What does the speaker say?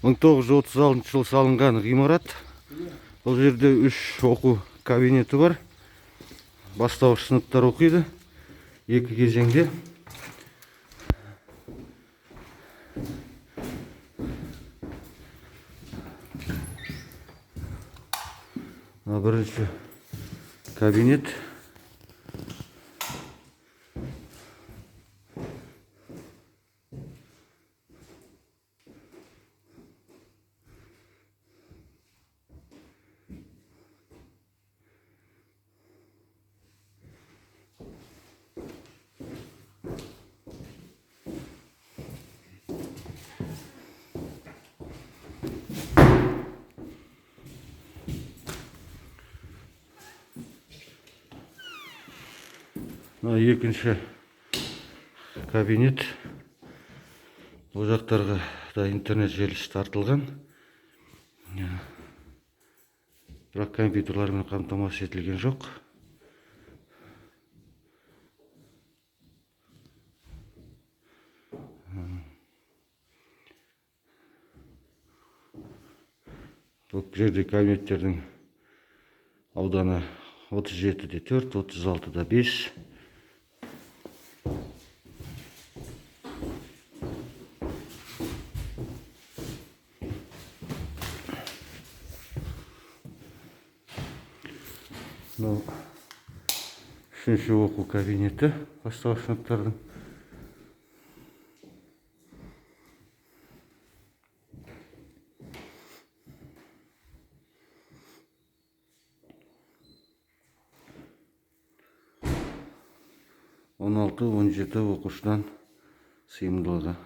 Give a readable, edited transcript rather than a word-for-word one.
1936 жылы салынған ғимарат. Бұл жерде 3 оқу кабинеті бар. Бастауыш сыныптар оқиды. 2 кезеңде. Бірінші кабинет. Екінші кабинет. Бұл жақтарға да интернет желісі тартылған. Бірақ компьютерлермен қамтамасыз етілген жоқ. Бұл жерде кабинеттердің ауданы 37-де 4, 36-да 5. Үшінші оқу кабинеті бастауыш сыныптардың. Он 16-17 оқушыдан сыйымдылығы.